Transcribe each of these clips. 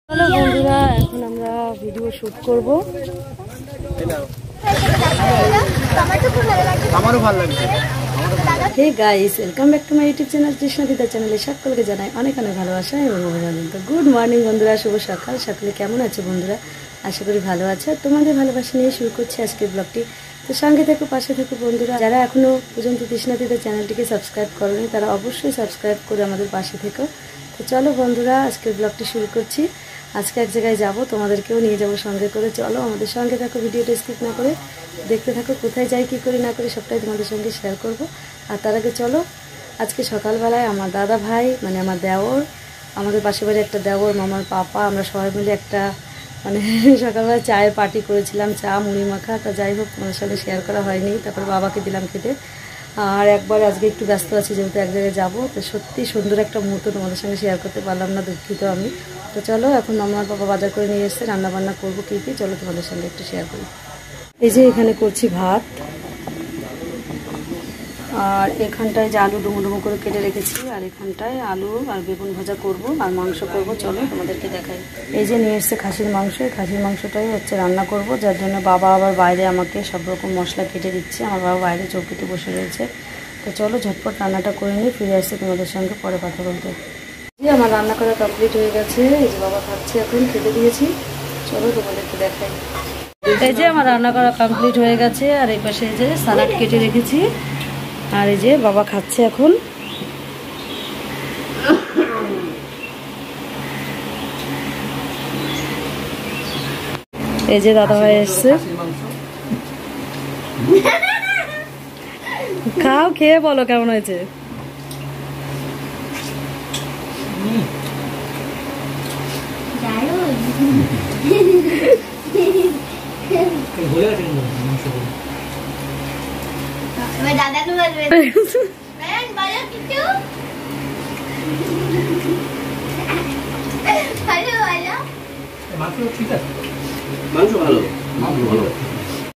Hello বন্ধুরা, এখন আমরা ভিডিও শুট করব। আমারও ভালো লাগছে। Hey guys, welcome back to my YouTube channel Trishna Dida চ্যানেলে সকলকে জানাই অনেক অনেক ভালোবাসা এবং অভিনন্দন। তো গুড মর্নিং বন্ধুরা, শুভ সকাল। সকলে কেমন আছে বন্ধুরা? আশা করি ভালো আছে। তোমাদের ভালোবাসা নিয়ে শুরু করছি আজকের ব্লগটি। তো সঙ্গে থেকো, পাশে থেকো বন্ধুরা। যারা এখনও পর্যন্ত তৃষ্ণা দিদা চ্যানেলটিকে সাবস্ক্রাইব করোনি তারা অবশ্যই সাবস্ক্রাইব করে আমাদের পাশে থেকো। তো চলো বন্ধুরা, আজকের ব্লগটি শুরু করছি। আজকে এক জায়গায় যাব, তোমাদেরকেও নিয়ে যাব সঙ্গে করে। চলো আমাদের সঙ্গে থাকো, ভিডিওটা স্কিপ না করে দেখতে থাকো। কোথায় যাই, কী করি না করি সবটাই তোমাদের সঙ্গে শেয়ার করব। আর তার আগে চলো, আজকে সকালবেলায় আমার দাদা ভাই মানে আমার দেওর, আমাদের পাশে বাড়ি একটা দেওর, মামার পাপা, আমরা সবাই মিলে একটা মানে সকালবেলা চায়ের পার্টি করেছিলাম, চা মুড়ি মাখা। তা যাই হোক, তোমাদের সঙ্গে শেয়ার করা হয়নি। তারপর বাবাকে দিলাম খেতে। আর একবার আজকে একটু ব্যস্ত আছি যেহেতু এক জায়গায় যাবো, তো সত্যি সুন্দর একটা মুহূর্ত তোমাদের সঙ্গে শেয়ার করতে পারলাম না, দুঃখিত আমি। তো চলো, এখন আমার বাবা বাজার করে নিয়ে এসছে, রান্নাবান্না করবো কী কী, চলো তোমাদের সঙ্গে একটু শেয়ার করি। এই যে এখানে করছি ভাত, আর এখানটায় যে আলু ডুমো ডুমো করে কেটে রেখেছি, আর এখানটায় আলু আর বেগুন ভাজা করব আর মাংস করব। চলো তোমাদেরকে দেখাই। এই যে নিয়ে এসছে খাসির মাংস, এই খাসির মাংসটাই হচ্ছে রান্না করব, যার জন্য বাবা আবার বাইরে আমাকে সব রকম মশলা কেটে দিচ্ছে। আমার বাবা বাইরে চৌকিতে বসে রয়েছে। তো চলো ঝটপট রান্নাটা করে নিয়ে ফিরে আসছি তোমাদের সঙ্গে পরে কথা বলতে। যে আমার রান্না করা কমপ্লিট হয়ে গেছে, এই যে বাবা খাচ্ছে, এখন খেতে দিয়েছি। চলো তোমাদেরকে দেখাই। এই যে আমার রান্না করা কমপ্লিট হয়ে গেছে, আর এই পাশে এই যে সালাড কেটে রেখেছি, আর এই যে বাবা খাচ্ছে এখন। এই যে দাদা ভাই এসছে, খাও, খেয়ে বলো কেমন হয়েছে। দাদাকে বলবে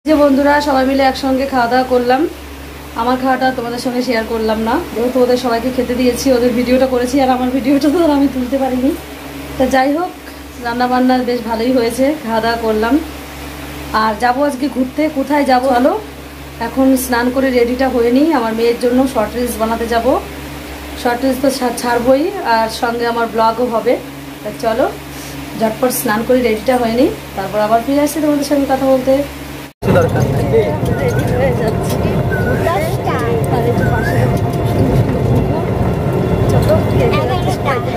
যে বন্ধুরা সবাই মিলে একসঙ্গে খাওয়া দাওয়া করলাম। আমার খাওয়াটা তোমাদের সঙ্গে শেয়ার করলাম না, যেহেতু ওদের সবাইকে খেতে দিয়েছি, ওদের ভিডিওটা করেছি, আর আমার ভিডিওটা তো আমি তুলতে পারিনি। তা যাই হোক, রান্নাবান্না বেশ ভালোই হয়েছে, খাওয়া দাওয়া করলাম। আর যাবো আজকে ঘুরতে। কোথায় যাবো আলো, এখন স্নান করে রেডিটা হয়ে নিই। আমার মেয়ের জন্য শর্ট রিলস বানাতে যাব। শর্ট রিলস তো ছাড়বই, আর সঙ্গে আমার ব্লগও হবে। তা চলো ঝটপট স্নান করে রেডিটা হয়ে নিই, তারপর আবার ফিরে আসছি তোমাদের সঙ্গে কথা বলতে। রেডি হয়ে যাচ্ছি,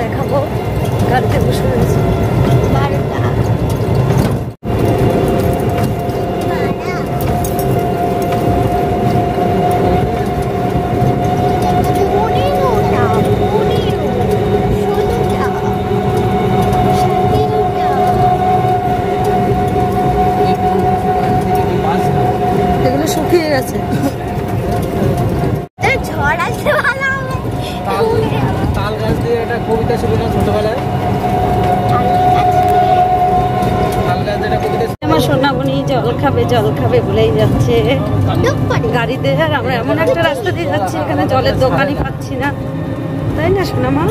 দেখাবো গাড়িতে বসে রয়েছি। শুকিয়ে গেছে, ঝড় আসতে ভালো হবে। তাল গাছ দিয়ে একটা কবিতা ছিল না ছোটবেলায়, তাল গাছ দিয়ে কবিতা। আমার সোনামণি জল খাবে বলেই যাচ্ছে গাড়িতে, আর আমরা এমন একটা রাস্তা দিয়ে যাচ্ছি এখানে জলের দোকানই পাচ্ছি না, তাই না সোনামা?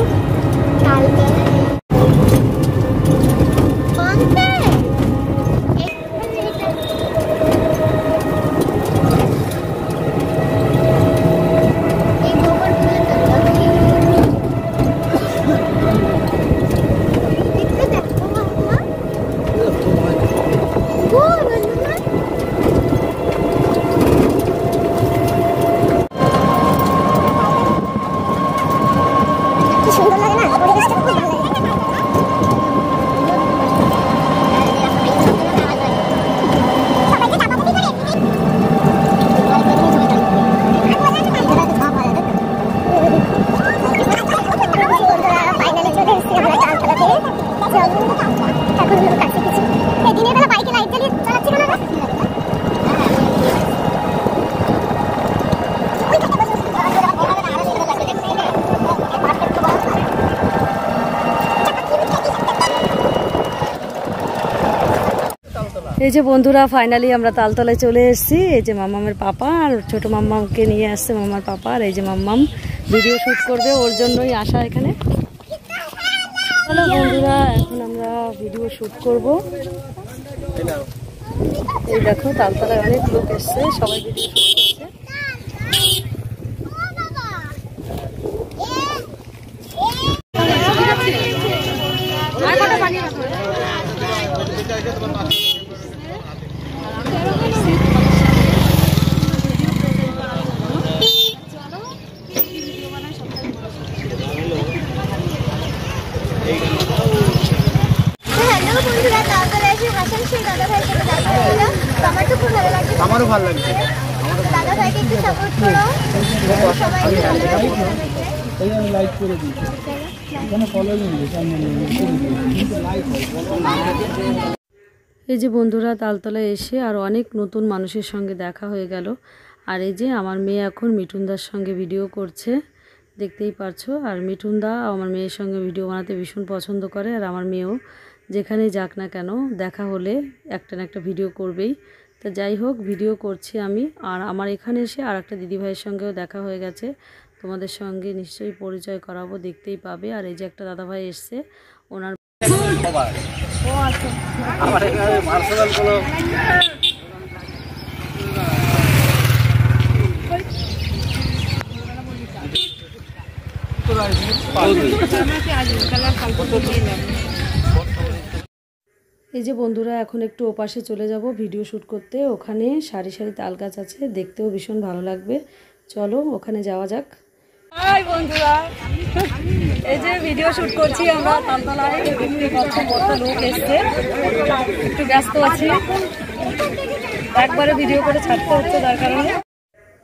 এই যে বন্ধুরা ফাইনালি আমরা তালতলায় চলে এসেছি। এই যে মাম্মামের পাপা আর ছোট মাম্মামকে নিয়ে আসছে মাম্মার পাপা, আর এই যে মাম্মাম ভিডিও শুট করবে, ওর জন্যই আসা এখানে। হ্যালো বন্ধুরা, এখন আমরা ভিডিও শ্যুট করব। এই দেখো তালতলায় অনেক লোক এসছে, সবাই ভিডিও শ্যুট করছে। আমারও ভালো লাগছে। দাদা ভাইকে একটু সাপোর্ট করো, সবাই লাইক করে দিই, এখানে ফলোইং এই যে বন্ধুরা তালতলায় এসে আর অনেক নতুন মানুষের সঙ্গে দেখা হয়ে গেল। আর এই যে আমার মেয়ে এখন মিঠুনদার সঙ্গে ভিডিও করছে, দেখতেই পারছো। আর মিঠুনদা আমার মেয়ের সঙ্গে ভিডিও বানাতে ভীষণ পছন্দ করে, আর আমার মেয়েও যেখানে যাক না কেন দেখা হলে একটা না একটা ভিডিও করবেই। তা যাই হোক ভিডিও করছি আমি। আর আমার এখানে এসে আর একটা দিদিভাইয়ের সঙ্গেও দেখা হয়ে গেছে, তোমাদের সঙ্গে নিশ্চয়ই পরিচয় করাবো, দেখতেই পাবে। আর এই যে একটা দাদাভাই এসছে, ওনার আমার এখানে পার্সোনাল কোনো এই যে বন্ধুরা এখন একটু ওপাশে চলে যাব ভিডিও শ্যুট করতে। ওখানে সারি সারি তাল গাছ আছে, দেখতেও ভীষণ ভালো লাগবে। চলো ওখানে যাওয়া যাক। হাই বন্ধুরা, এই যে ভিডিও শ্যুট করছি আমরা তালতলায়। কত লোক এসছে, একটু ব্যস্ত আছি, একবারে ভিডিও করে ছাড়তে হচ্ছে তার কারণে।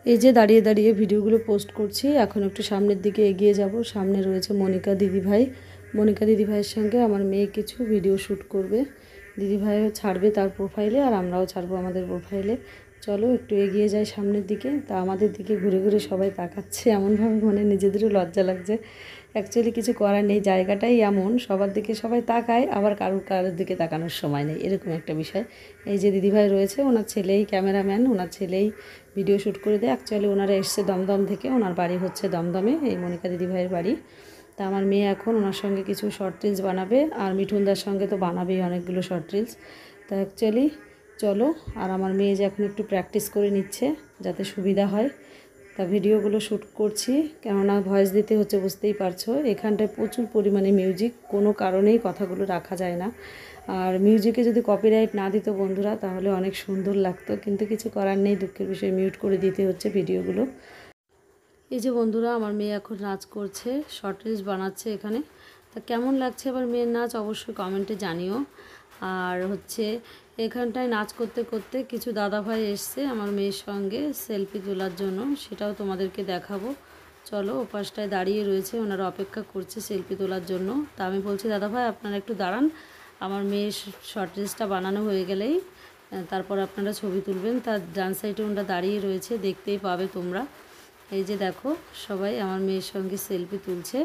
এই যে দাঁড়িয়ে দাঁড়িয়ে ভিডিওগুলো পোস্ট করছি। এখন একটু সামনের দিকে এগিয়ে যাব। সামনে রয়েছে মনিকা দিদিভাই। মনিকা দিদিভাইয়ের সঙ্গে আমার মেয়ে কিছু ভিডিও শ্যুট করবে, দিদিভাইও ছাড়বে তার প্রোফাইলে, আর আমরাও ছাড়বো আমাদের প্রোফাইলে। চলো একটু এগিয়ে যাই সামনের দিকে। তা আমাদের দিকে ঘুরে ঘুরে সবাই তাকাচ্ছে, এমনভাবে মনে নিজেদেরও লজ্জা লাগছে। অ্যাকচুয়ালি কিছু করার নেই, জায়গাটাই এমন, সবার দিকে সবাই তাকায়, আবার কারোর দিকে তাকানোর সময় নেই, এরকম একটা বিষয়। এই যে দিদিভাই রয়েছে, ওনার ছেলেই ক্যামেরাম্যান, ওনার ছেলেই ভিডিও শ্যুট করে দেয়। অ্যাকচুয়ালি ওনারা এসছে দমদম থেকে, ওনার বাড়ি হচ্ছে দমদমে, এই মনিকা দিদিভাইয়ের বাড়ি। তা আমার মেয়ে এখন ওনার সঙ্গে কিছু শর্ট রিলস বানাবে, আর মিঠুনদার সঙ্গে তো বানাবেই অনেকগুলো শর্ট রিলস। তা অ্যাকচুয়ালি চলো, আর আমার মেয়ে যে এখন একটু প্র্যাকটিস করে নিচ্ছে যাতে সুবিধা হয়। তা ভিডিওগুলো শ্যুট করছি, কেননা ভয়েস দিতে হচ্ছে, বুঝতেই পারছো। এখানটায় প্রচুর পরিমাণে মিউজিক, কোনো কারণেই কথাগুলো রাখা যায় না। আর মিউজিকে যদি কপিরাইট না দিত বন্ধুরা তাহলে অনেক সুন্দর লাগতো, কিন্তু কিছু করার নেই, দুঃখের বিষয়, মিউট করে দিতে হচ্ছে ভিডিওগুলো। এই যে বন্ধুরা আমার মেয়ে এখন নাচ করছে, শর্ট রিলস বানাচ্ছে এখানে। তা কেমন লাগছে এবার মেয়ের নাচ অবশ্যই কমেন্টে জানিও। আর হচ্ছে এখানটায় নাচ করতে করতে কিছু দাদাভাই এসছে আমার মেয়ের সঙ্গে সেলফি তোলার জন্য, সেটাও তোমাদেরকে দেখাবো। চলো ওপাশটায় দাঁড়িয়ে রয়েছে, ওনারা অপেক্ষা করছে সেলফি তোলার জন্য। তা আমি বলছি দাদাভাই আপনারা একটু দাঁড়ান, আমার মেয়ের শর্ট রিলসটা বানানো হয়ে গেলেই তারপর আপনারা ছবি তুলবেন। তার ডান সাইডে ওনারা দাঁড়িয়ে রয়েছে, দেখতেই পাবে তোমরা। এই যে দেখো সবাই আমার মেয়ের সঙ্গে সেলফি তুলছে।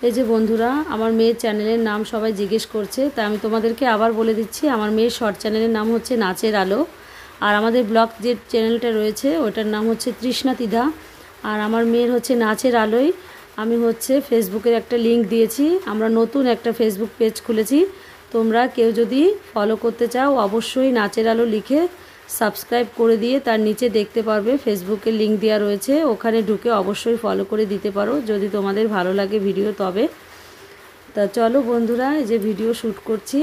এই যে বন্ধুরা আমার মেয়ের চ্যানেলের নাম সবাই জিজ্ঞেস করছে, তা আমি তোমাদেরকে আবার বলে দিচ্ছি, আমার মেয়ের শর্ট চ্যানেলের নাম হচ্ছে নাচের আলো। আর আমাদের ব্লগ যে চ্যানেলটা রয়েছে ওটার নাম হচ্ছে তৃষ্ণা তিধা। আর আমার মেয়ের হচ্ছে নাচের আলোয় আমি হচ্ছে ফেসবুকের একটা লিঙ্ক দিয়েছি, আমরা নতুন একটা ফেসবুক পেজ খুলেছি। তোমরা কেউ যদি ফলো করতে চাও অবশ্যই নাচের আলো লিখে সাবস্ক্রাইব করে দিয়ে তার নিচে দেখতে পারবে ফেসবুকের লিঙ্ক দেওয়া রয়েছে, ওখানে ঢুকে অবশ্যই ফলো করে দিতে পারো যদি তোমাদের ভালো লাগে ভিডিও তবে। তা চলো বন্ধুরা এই যে ভিডিও শ্যুট করছি,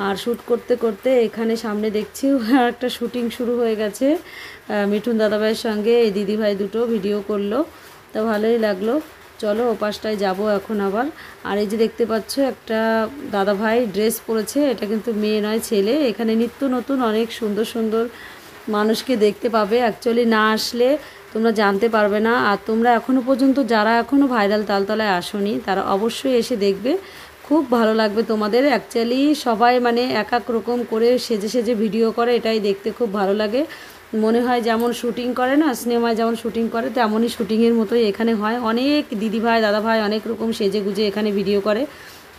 আর শ্যুট করতে করতে এখানে সামনে দেখছি একটা শ্যুটিং শুরু হয়ে গেছে। মিঠুন দাদাভাইয়ের সঙ্গে এই দিদিভাই দুটো ভিডিও করলো, তা ভালোই লাগলো। চলো ওপাশটায় যাব এখন আবার। আর এই যে দেখতে পাচ্ছ একটা দাদাভাই ড্রেস পরেছে, এটা কিন্তু মেয়ে নয় ছেলে। এখানে নিত্য নতুন অনেক সুন্দর সুন্দর মানুষকে দেখতে পাবে, অ্যাকচুয়ালি না আসলে তোমরা জানতে পারবে না। আর তোমরা এখনও পর্যন্ত যারা এখনও ভাইরাল তালতলায় আসোনি তারা অবশ্যই এসে দেখবে, খুব ভালো লাগবে তোমাদের। অ্যাকচুয়ালি সবাই মানে এক এক রকম করে সেজে সেজে ভিডিও করে, এটাই দেখতে খুব ভালো লাগে। মনে হয় যেমন শুটিং করে না, সিনেমায় যেমন শুটিং করে তেমনই শুটিংয়ের মতোই এখানে হয়। অনেক দিদিভাই দাদাভাই অনেক রকম সেজে গুজে এখানে ভিডিও করে,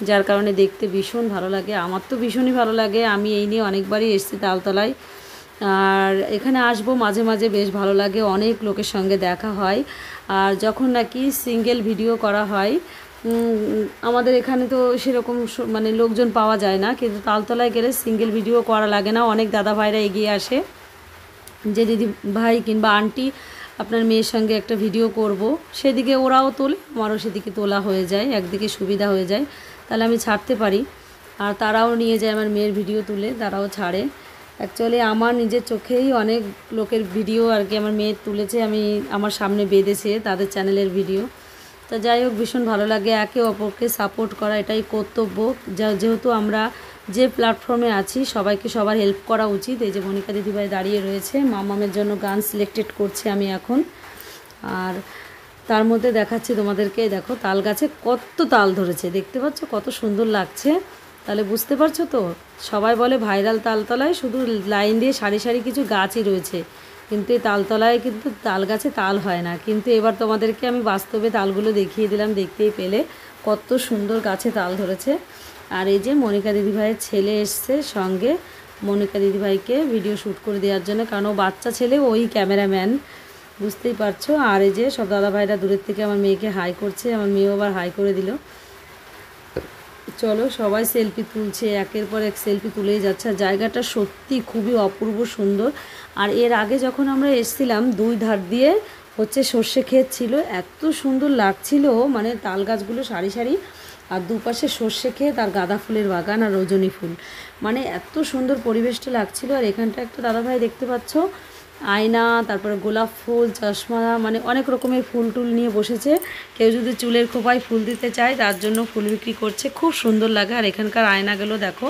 যার কারণে দেখতে ভীষণ ভালো লাগে। আমার তো ভীষণই ভালো লাগে, আমি এই নিয়ে অনেকবারই এসেছি তালতলায়। আর এখানে আসবো মাঝে মাঝে, বেশ ভালো লাগে, অনেক লোকের সঙ্গে দেখা হয়। আর যখন নাকি সিঙ্গেল ভিডিও করা হয় আমাদের এখানে তো সেরকম মানে লোকজন পাওয়া যায় না, কিন্তু তালতলায় গেলে সিঙ্গেল ভিডিও করা লাগে না, অনেক দাদা ভাইরা এগিয়ে আসে যে দিদি ভাই কিংবা আন্টি আপনার মেয়ের সঙ্গে একটা ভিডিও করব, সেদিকে ওরাও তোলে, আমারও সেদিকে তোলা হয়ে যায়, একদিকে সুবিধা হয়ে যায়, তাহলে আমি ছাড়তে পারি। আর তারাও নিয়ে যায় আমার মেয়ের ভিডিও তুলে, তারাও ছাড়ে। অ্যাকচুয়ালি আমার নিজের চোখেই অনেক লোকের ভিডিও আর কি আমার মেয়ে তুলেছে, আমি আমার সামনে বেঁধেছে তাদের চ্যানেলের ভিডিও। তা যাই হোক, ভীষণ ভালো লাগে, একে অপরকে সাপোর্ট করা এটাই কর্তব্য। যেহেতু আমরা যে প্ল্যাটফর্মে আছি সবাইকে সবার হেল্প করা উচিত। এই যে মনিকা দিদিভাই দাঁড়িয়ে রয়েছে, মামামের জন্য গান সিলেক্টেড করছি আমি এখন। আর তার মধ্যে দেখাচ্ছি তোমাদেরকে, দেখো তাল গাছে কত তাল ধরেছে, দেখতে পাচ্ছ কত সুন্দর লাগছে, তাহলে বুঝতে পারছো তো। সবাই বলে ভাইরাল তালতলায় শুধু লাইন দিয়ে সারি সারি কিছু গাছই রয়েছে, কিন্তু এই তালতলায় কিন্তু তাল গাছে তাল হয় না। কিন্তু এবার তোমাদেরকে আমি বাস্তবে তালগুলো দেখিয়ে দিলাম, দেখতেই পেলে কত সুন্দর গাছে তাল ধরেছে। আর এই যে মনিকা দিদিভাইয়ের ছেলে এসছে সঙ্গে মনিকা দিদিভাইকে ভিডিও শ্যুট করে দেওয়ার জন্য, কারণ ও বাচ্চা ছেলে, ওই ক্যামেরাম্যান, বুঝতেই পারছো। আর এই যে সব দাদা ভাইরা দূরের থেকে আমার মেয়েকে হাই করছে, আমার মেয়েও আবার হাই করে দিল। চলো সবাই সেলফি তুলছে, একের পর এক সেলফি তুলেই যাচ্ছে। আর জায়গাটা সত্যি খুবই অপূর্ব সুন্দর। আর এর আগে যখন আমরা এসেছিলাম দুই ধার দিয়ে হচ্ছে সর্ষে ক্ষেত ছিল, এত সুন্দর লাগছিল, মানে তাল গাছগুলো সারি সারি, আর দুপাশে সর্ষে ক্ষেত আর গাঁদা ফুলের বাগান আর রজনী ফুল, মানে এত সুন্দর পরিবেশটা লাগছিল। আর এখানটা একটা দাদাভাই দেখতে পাচ্ছ আয়না, তারপরে গোলাপ ফুল, চশমা, মানে অনেক রকমের ফুল টুল নিয়ে বসেছে। কেউ যদি চুলের খোপায় ফুল দিতে চায় তার জন্য ফুল বিক্রি করছে, খুব সুন্দর লাগে। আর এখানকার আয়নাগুলো দেখো,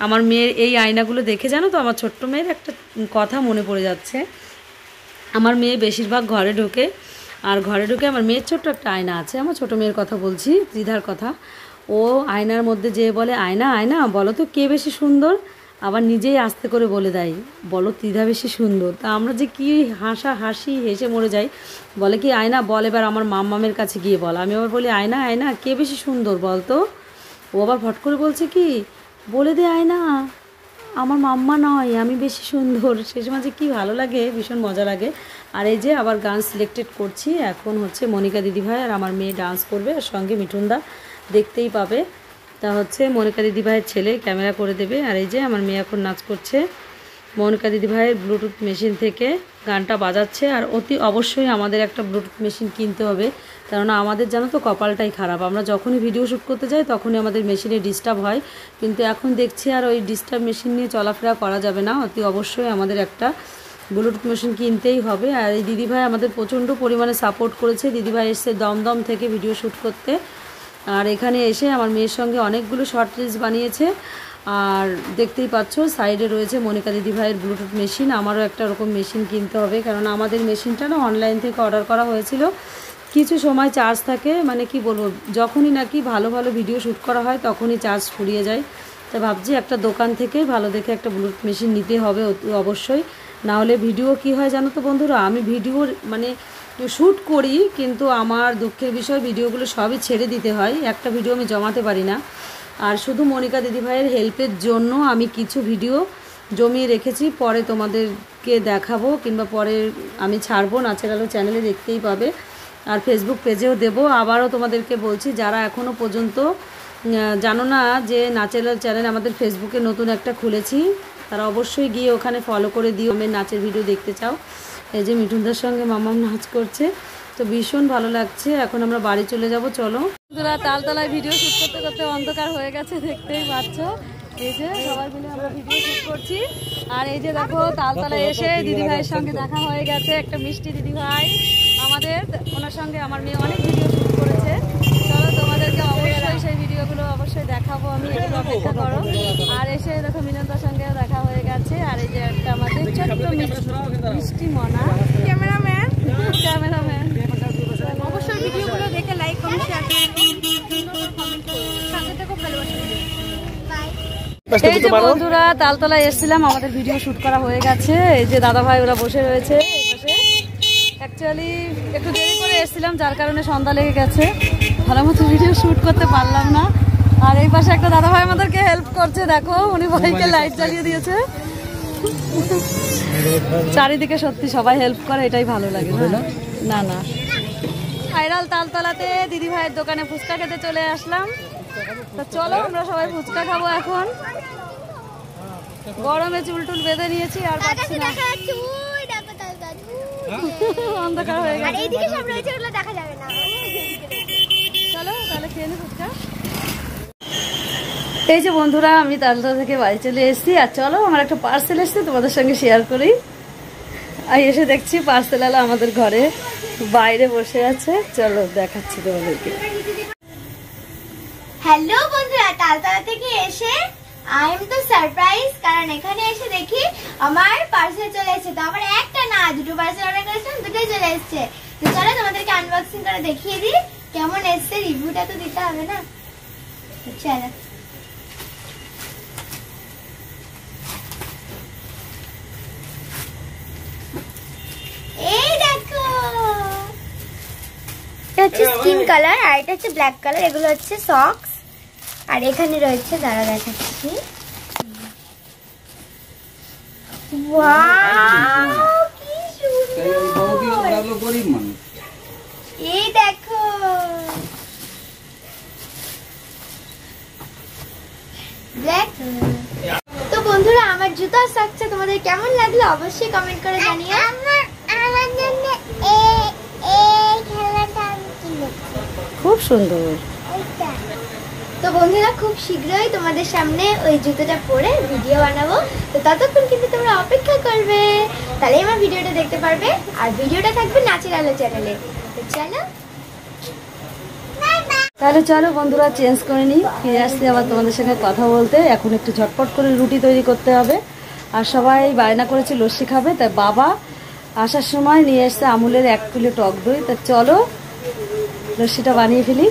আমার মেয়ের এই আয়নাগুলো দেখে জানো তো আমার ছোট্ট মেয়ের একটা কথা মনে পড়ে যাচ্ছে। আমার মেয়ে বেশিরভাগ ঘরে ঢোকে, আর ঘরে ঢুকে আমার মেয়ের ছোট্ট একটা আয়না আছে, আমার ছোটো মেয়ের কথা বলছি, ত্রিধার কথা। ও আয়নার মধ্যে যেয়ে বলে, আয়না আয়না বলো তো কে বেশি সুন্দর, আবার নিজেই আস্তে করে বলে দেয়, বলো ত্রিধা বেশি সুন্দর। তা আমরা যে কি হাসি হেসে মরে যাই। বলে কি আয়না বল এবার আমার মাম্মামের কাছে গিয়ে বল। আমি আবার বলি আয়না আয়না কে বেশি সুন্দর বল তো। ও আবার ফট করে বলছে কি, বলে দে আয়না আমার মাম্মা নয় আমি বেশি সুন্দর। সে সময় যে কী ভালো লাগে, ভীষণ মজা লাগে। আর এই যে আবার গান সিলেক্টেড করছি, এখন হচ্ছে মনিকা দিদিভাই আর আমার মেয়ে ডান্স করবে, আর সঙ্গে মিঠুনদা দেখতেই পাবে। তা হচ্ছে মনিকা দিদিভাইয়ের ছেলে ক্যামেরা করে দেবে। আর এই যে আমার মেয়ে এখন নাচ করছে, মনিকা দিদিভাইয়ের ব্লুটুথ মেশিন থেকে গানটা বাজাচ্ছে। আর অতি অবশ্যই আমাদের একটা ব্লুটুথ মেশিন কিনতে হবে, কেননা আমাদের জানো তো কপালটাই খারাপ, আমরা যখনই ভিডিও শ্যুট করতে যাই তখনই আমাদের মেশিনে ডিস্টার্ব হয়। কিন্তু এখন দেখছি আর ওই ডিস্টার্ব মেশিন নিয়ে চলাফেরা করা যাবে না, অতি অবশ্যই আমাদের একটা ব্লুটুথ মেশিন কিনতেই হবে। আর এই দিদিভাই আমাদের প্রচণ্ড পরিমাণে সাপোর্ট করেছে, দিদিভাই এসে দমদম থেকে ভিডিও শ্যুট করতে, আর এখানে এসে আমার মেয়ের সঙ্গে অনেকগুলো শর্ট রিলস বানিয়েছে। আর দেখতেই পাচ্ছ সাইডে রয়েছে মনিকা দিদিভাইয়ের ব্লুটুথ মেশিন, আমারও একটা ওরকম মেশিন কিনতে হবে, কারণ আমাদের মেশিনটা না অনলাইন থেকে অর্ডার করা হয়েছিল, কিছু সময় চার্জ থাকে, মানে কি বলবো, যখনই নাকি ভালো ভালো ভিডিও শ্যুট করা হয় তখনই চার্জ ফুরিয়ে যায়। তো ভাবছি একটা দোকান থেকে ভালো দেখে একটা ব্লুটুথ মেশিন নিতে হবে অবশ্যই, না হলে ভিডিও কি হয় জানো তো বন্ধুরা, আমি ভিডিও মানে শ্যুট করি কিন্তু আমার দুঃখের বিষয় ভিডিওগুলো সবই ছেড়ে দিতে হয়, একটা ভিডিও আমি জমাতে পারি না। আর শুধু মনিকা দিদিভাইয়ের হেল্পের জন্য আমি কিছু ভিডিও জমিয়ে রেখেছি, পরে তোমাদেরকে দেখাবো কিংবা পরে আমি ছাড়বো, নাচের আলো চ্যানেলে দেখতেই পাবে, আর ফেসবুক পেজেও দেবো। আবারও তোমাদেরকে বলছি, যারা এখনও পর্যন্ত জানো না যে নাচের আলো চ্যানেল আমাদের ফেসবুকে নতুন একটা খুলেছি, তারা অবশ্যই গিয়ে ওখানে ফলো করে দিও, আমি নাচের ভিডিও দেখতে চাও। এই যে মিঠুনদার সঙ্গে মামাম নাচ করছে, তো ভীষণ ভালো লাগছে। এখন আমরা বাড়ি চলে যাব, চলো। তালতলায় ভিডিও শ্যুট করতে করতে অন্ধকার হয়ে গেছে, দেখতেই পাচ্ছ। এই যে সবাই মিলে আমরা ভিডিও শ্যুট করছি। আর এই যে দেখো তালতলায় এসে দিদিভাইয়ের সঙ্গে দেখা হয়ে গেছে, একটা মিষ্টি দিদিভাই আমাদের, ওনার সঙ্গে আমার মেয়ে অনেক ভিডিও শ্যুট করেছে। চলো তোমাদেরকে অবশ্যই সেই ভিডিওগুলো অবশ্যই দেখাবো, আমি একটু অপেক্ষা করো। আর এসে দেখো মিনন্দার সঙ্গেও দেখা হয়ে গেছে। আর এই যে একটা আমাদের ছোট্ট মিষ্টি মনা ক্যামেরাম্যান অবশ্যই ভিডিওগুলো দেখে লাইক কমেন্ট শেয়ার করুন, সঙ্গে থেকো, ভালোবাসা। এই যে বন্ধুরা তালতলায় এসেছিলাম, আমাদের ভিডিও শ্যুট করা হয়ে গেছে। এই যে দাদা ভাই ওরা বসে রয়েছে এই পাশে। অ্যাকচুয়ালি একটু দেরি করে এসেছিলাম, যার কারণে সন্ধ্যা লেগে গেছে, ভালো মতো ভিডিও শ্যুট করতে পারলাম না। আর এই পাশে একটা দাদা ভাই আমাদেরকে হেল্প করছে, দেখো উনি ভাইকে লাইট জ্বালিয়ে দিয়েছে। চারিদিকে সত্যি সবাই হেল্প করে, এটাই ভালো লাগে। না না ভাইরাল তালতলাতে দিদি ভাইয়ের দোকানে ফুচকা খেতে চলে আসলাম। তা চলো আমরা সবাই ফুচকা খাবো এখন। গরমে চুল টুল বেঁধে নিয়েছি আর পাচ্ছি না, অন্ধকার হয়ে গেছে। চলো তাহলে খেয়ে নি ফুচকা। এই যে বন্ধুরা, আমি তালতলা থেকে বাড়ি চলে এসেছি। আর চলো আমার একটা পার্সেল এসেছে, তোমাদের সঙ্গে শেয়ার করি। আর এসে দেখছি পার্সেলওয়ালা আমাদের ঘরে বাইরে বসে আছে। চলো দেখাচ্ছি তোমাদেরকে। হ্যালো বন্ধুরা, তালতলা থেকে এসে আই এম তো সারপ্রাইজ, কারণ এখানে এসে দেখি আমার পার্সেল চলে এসেছে। তো আমার একটা না, দুটো পার্সেল অর্ডার করেছিলাম, দুটোই চলে এসেছে। তো চলো তোমাদেরকে আনবক্সিং করে দেখিয়ে দিই কেমন এসছে, রিভিউটা তো দিতে হবে না। চলো এই দেখো, এটা হচ্ছে স্কিন কালার আর এটা হচ্ছে ব্ল্যাক কালার। এগুলো হচ্ছে সক্স আর এখানে রয়েছে, দাঁড়া দেখাচ্ছি। ওয়াও কি সুন্দর, এই দেখো। ব্ল্যাক। তো বন্ধুরা, আমার জুতা সক্সটা তোমাদের কেমন লাগলো অবশ্যই কমেন্ট করে জানিও। আমার জন্য এই খেলাটা আমি কিনেছি, খুব সুন্দর। তো বন্ধুরা খুব শীঘ্রই তোমাদের সামনে ওই জুতোটা পরে ভিডিও বানাবো। তো ততক্ষণ কিন্তু তোমরা অপেক্ষা করবে, তাহলে আমার ভিডিওটা দেখতে পারবে। আর ভিডিওটা থাকবে নাচের আলো চ্যানেলে। তো চলো তাহলে চলো বন্ধুরা চেঞ্জ করে নিই, ফিরে আসতে আবার তোমাদের সঙ্গে কথা বলতে। এখন একটু ঝটপট করে রুটি তৈরি করতে হবে। আর সবাই বায়না করেছে লস্যি খাবে, তাই বাবা আসার সময় নিয়ে এসছে আমুলের 1 কিলো টক দই। তা চলো লস্যিটা বানিয়ে ফেলি।